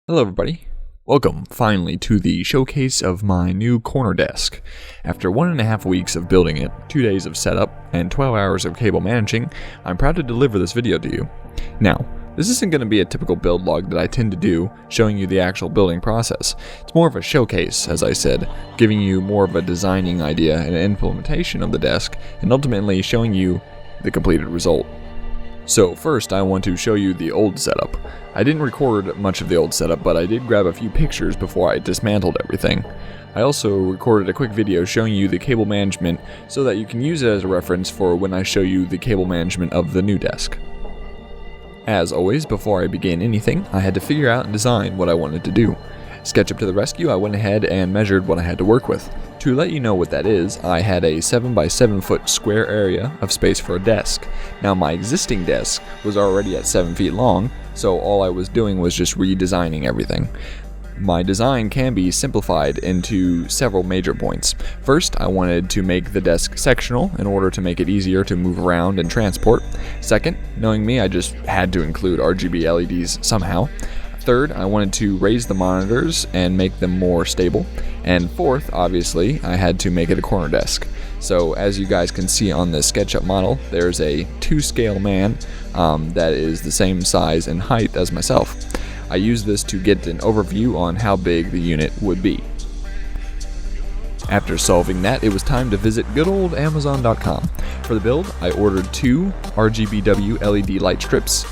Hello everybody, welcome finally to the showcase of my new corner desk. After 1.5 weeks of building it, 2 days of setup, and 12 hours of cable managing, I'm proud to deliver this video to you. Now, this isn't going to be a typical build log that I tend to do, showing you the actual building process. It's more of a showcase, as I said, giving you more of a designing idea and implementation of the desk, and ultimately showing you the completed result. So first I want to show you the old setup. I didn't record much of the old setup, but I did grab a few pictures before I dismantled everything. I also recorded a quick video showing you the cable management so that you can use it as a reference for when I show you the cable management of the new desk. As always, before I begin anything, I had to figure out and design what I wanted to do. SketchUp to the rescue, I went ahead and measured what I had to work with. To let you know what that is, I had a 7 by 7 foot square area of space for a desk. Now my existing desk was already at 7 feet long, so all I was doing was just redesigning everything. My design can be simplified into several major points. First, I wanted to make the desk sectional in order to make it easier to move around and transport. Second, knowing me, I just had to include RGB LEDs somehow. Third, I wanted to raise the monitors and make them more stable. And fourth, obviously, I had to make it a corner desk. So as you guys can see on the SketchUp model, there's a 2-scale man that is the same size and height as myself. I used this to get an overview on how big the unit would be. After solving that, it was time to visit good old Amazon.com. For the build, I ordered 2 RGBW LED light strips,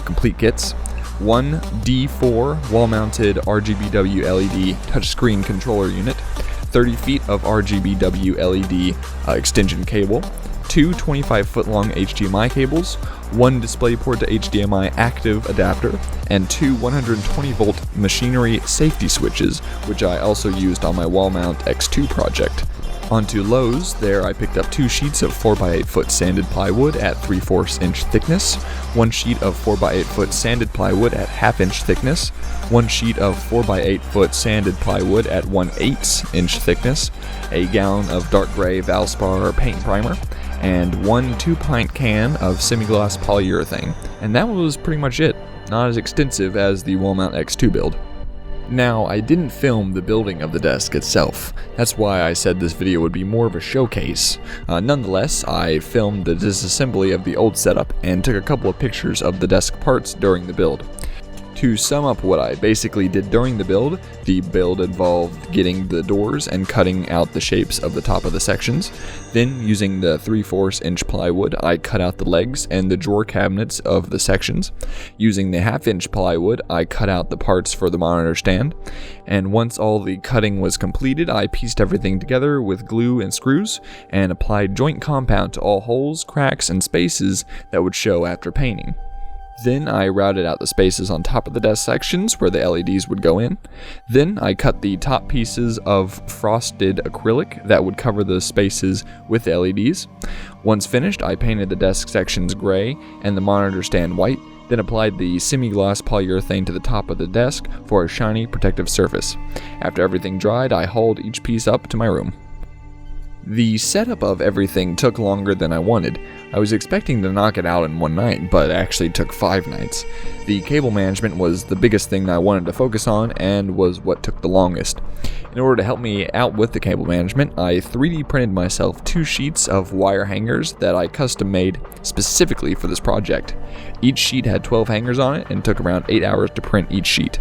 complete kits, 1 D4 wall-mounted RGBW LED touchscreen controller unit, 30 feet of RGBW LED extension cable, 2 25-foot-long HDMI cables, 1 DisplayPort to HDMI active adapter, and 2 120-volt machinery safety switches, which I also used on my wall mount X2 project. Onto Lowe's, there I picked up 2 sheets of 4x8 foot sanded plywood at 3/4 inch thickness, 1 sheet of 4x8 foot sanded plywood at 1/2 inch thickness, 1 sheet of 4x8 foot sanded plywood at 1/8 inch thickness, a gallon of dark gray Valspar paint primer, and 1 2-pint can of semi-gloss polyurethane. And that was pretty much it. Not as extensive as the wall mount X2 build. Now, I didn't film the building of the desk itself. That's why I said this video would be more of a showcase. Nonetheless, I filmed the disassembly of the old setup and took a couple of pictures of the desk parts during the build. To sum up what I basically did during the build involved getting the doors and cutting out the shapes of the top of the sections. Then, using the 3/4 inch plywood, I cut out the legs and the drawer cabinets of the sections. Using the 1/2 inch plywood, I cut out the parts for the monitor stand. And once all the cutting was completed, I pieced everything together with glue and screws and applied joint compound to all holes, cracks, and spaces that would show after painting. Then I routed out the spaces on top of the desk sections where the LEDs would go in. Then I cut the top pieces of frosted acrylic that would cover the spaces with the LEDs. Once finished, I painted the desk sections gray and the monitor stand white, then applied the semi-gloss polyurethane to the top of the desk for a shiny protective surface. After everything dried, I hauled each piece up to my room. The setup of everything took longer than I wanted. I was expecting to knock it out in one night, but it actually took 5 nights. The cable management was the biggest thing that I wanted to focus on and was what took the longest. In order to help me out with the cable management, I 3D printed myself 2 sheets of wire hangers that I custom made specifically for this project. Each sheet had 12 hangers on it and took around 8 hours to print each sheet.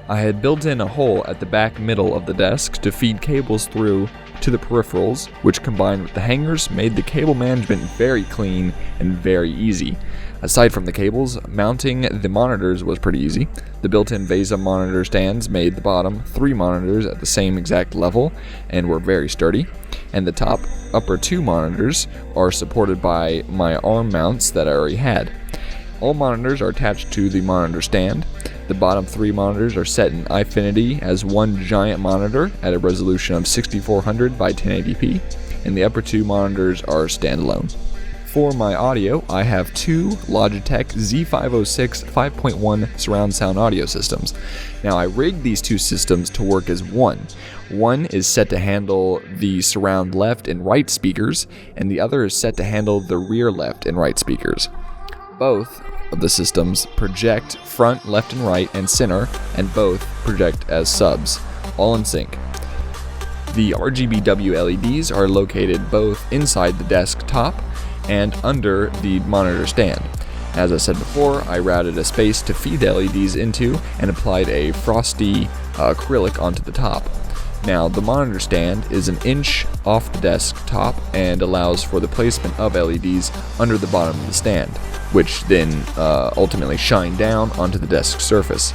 I had built in a hole at the back middle of the desk to feed cables through to the peripherals, which combined with the hangers made the cable management very clean and very easy. Aside from the cables, mounting the monitors was pretty easy. The built-in VESA monitor stands made the bottom 3 monitors at the same exact level and were very sturdy, and the upper 2 monitors are supported by my arm mounts that I already had. All monitors are attached to the monitor stand. The bottom 3 monitors are set in Eyefinity as one giant monitor at a resolution of 6400 by 1080p, and the upper 2 monitors are standalone. For my audio, I have 2 Logitech Z506 5.1 surround sound audio systems. Now I rigged these 2 systems to work as one. One is set to handle the surround left and right speakers, and the other is set to handle the rear left and right speakers. Both of the systems project front, left, and right, and center, and both project as subs, all in sync. The RGBW LEDs are located both inside the desktop and under the monitor stand. As I said before, I routed a space to feed the LEDs into and applied a frosty acrylic onto the top. Now, the monitor stand is an inch off the desktop and allows for the placement of LEDs under the bottom of the stand, which then ultimately shine down onto the desk surface.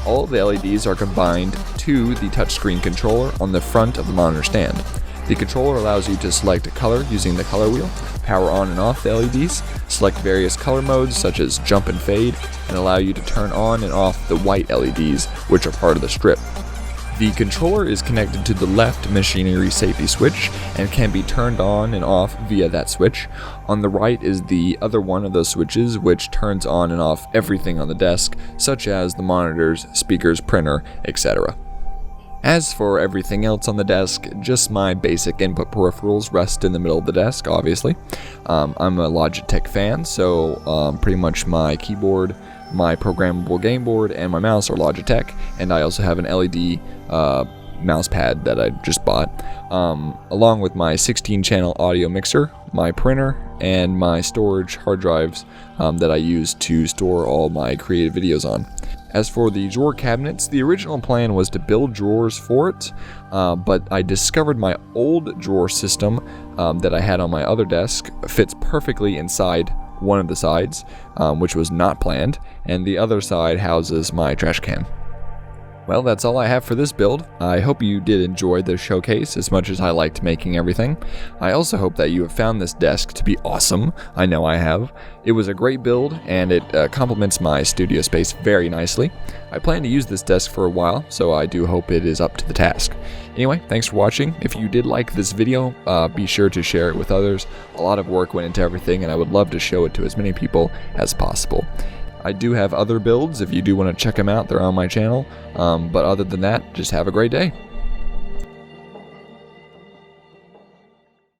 All of the LEDs are combined to the touchscreen controller on the front of the monitor stand. The controller allows you to select a color using the color wheel, power on and off the LEDs, select various color modes such as jump and fade, and allow you to turn on and off the white LEDs, which are part of the strip. The controller is connected to the left machinery safety switch and can be turned on and off via that switch. On the right is the other one of those switches, which turns on and off everything on the desk, such as the monitors, speakers, printer, etc. As for everything else on the desk, just my basic input peripherals rest in the middle of the desk, obviously. I'm a Logitech fan, so pretty much my keyboard, my programmable game board, and my mouse are Logitech, and I also have an LED mouse pad that I just bought, along with my 16-channel audio mixer, my printer, and my storage hard drives that I use to store all my creative videos on. As for the drawer cabinets, the original plan was to build drawers for it, but I discovered my old drawer system that I had on my other desk fits perfectly inside one of the sides, which was not planned, and the other side houses my trash can. Well, that's all I have for this build. I hope you did enjoy the showcase as much as I liked making everything. I also hope that you have found this desk to be awesome. I know I have. It was a great build, and it complements my studio space very nicely. I plan to use this desk for a while, so I do hope it is up to the task. Anyway, thanks for watching. If you did like this video, be sure to share it with others. A lot of work went into everything, and I would love to show it to as many people as possible. I do have other builds if you do want to check them out. They're on my channel. But other than that, just have a great day.